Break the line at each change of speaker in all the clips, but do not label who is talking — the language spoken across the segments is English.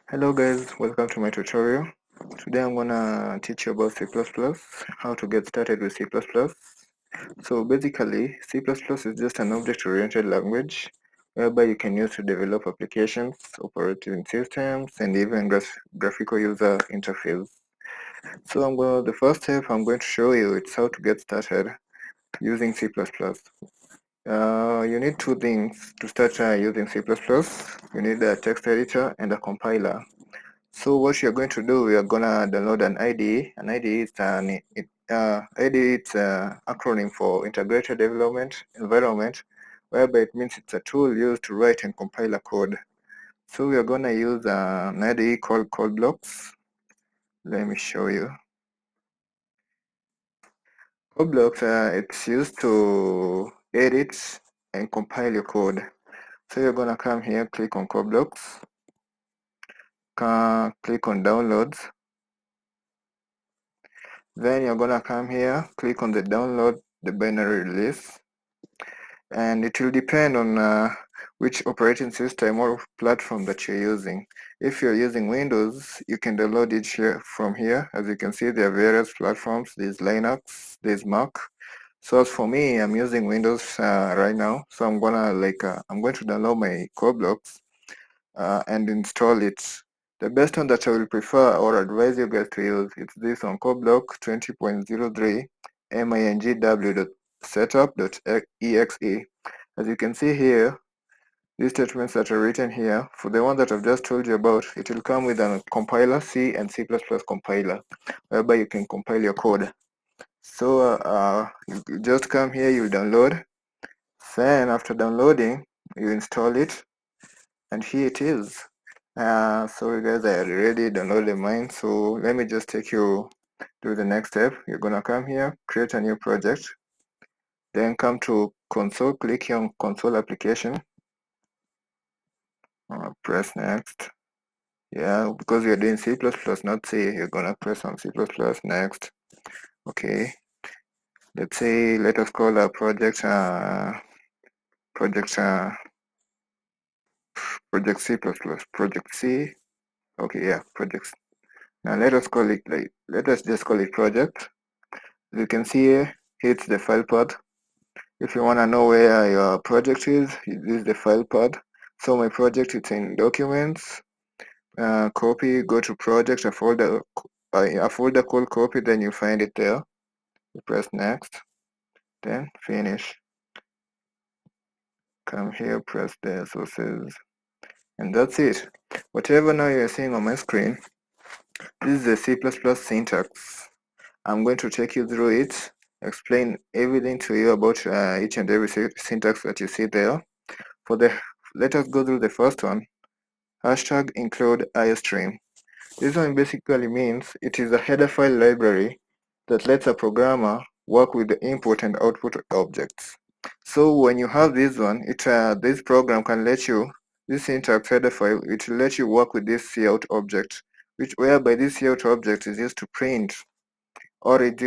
Hello guys, welcome to my tutorial. Today I'm gonna teach you about C++, how to get started with C++. So basically, C++ is just an object-oriented language whereby you can use to develop applications, operating systems, and even graphical user interface. So the first step I'm going to show you is how to get started using C++. You need two things to start using C++. You need a text editor and a compiler. So what you're going to do, we are gonna download an IDE. An IDE is an acronym for Integrated Development Environment, whereby it means it's a tool used to write and compile a code. So we are gonna use an IDE called CodeBlocks. Let me show you. CodeBlocks, it's used to edit and compile your code. So you're gonna come here, click on CodeBlocks, click on Downloads. Then you're gonna come here, click on the download the binary release, and it will depend on which operating system or platform that you're using. If you're using Windows, you can download it here from here. As you can see, there are various platforms. There's Linux, there's Mac. So as for me, I'm using Windows right now, so I'm going to download my CodeBlocks and install it. The best one that I will prefer or advise you guys to use is this on CodeBlock 20.03 mingw.setup.exe. As you can see here, these statements that are written here, for the one that I've just told you about, it will come with a compiler, C and C++ compiler, whereby you can compile your code. So you just come here, you download, then after downloading, you install it, and here it is. So you guys are already downloaded mine, so let me just take you to the next step. You're gonna come here, create a new project, then come to console, click here on console application, press next. Yeah, because you're doing C++, not C, you're gonna press on C++, next. Okay, let's say, let us call our project project C++, project C. Okay, yeah, projects. Now let us just call it project. As you can see here, it's the file path. If you want to know where your project is, this is the file path. So my project is in documents, copy, go to project, a folder called copy, then you find it there. You press next, then finish. Come here, press the sources, and that's it. Whatever now you're seeing on my screen, this is the C++ syntax. I'm going to take you through it, explain everything to you about each and every syntax that you see there. Let us go through the first one. Hashtag include iostream. This one basically means it is a header file library that lets a programmer work with the input and output objects. So when you have this one, this program can let you, this syntax header file, it will let you work with this cout object, whereby this cout object is used to print, or it's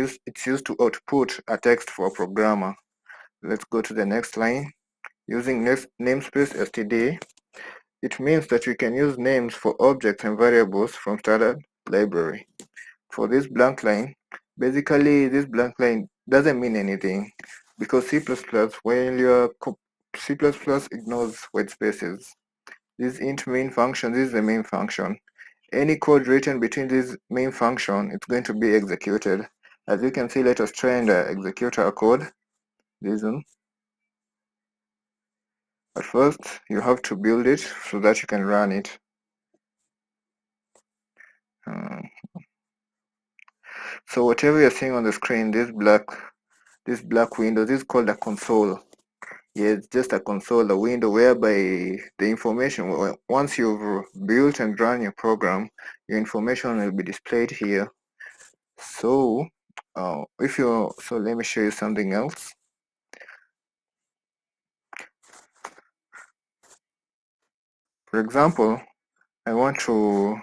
used to output a text for a programmer. Let's go to the next line. Using namespace std, it means that we can use names for objects and variables from standard library. For this blank line, basically this blank line doesn't mean anything, because C++, C++ ignores white spaces. This int main function, this is the main function. Any code written between this main function, it's going to be executed. As you can see, let us try and execute our code. This one. At first, you have to build it so that you can run it. So whatever you're seeing on the screen, this black window, this is called a console. Yeah, it's just a console, a window whereby the information, once you've built and run your program, your information will be displayed here. So, let me show you something else. For example, I want to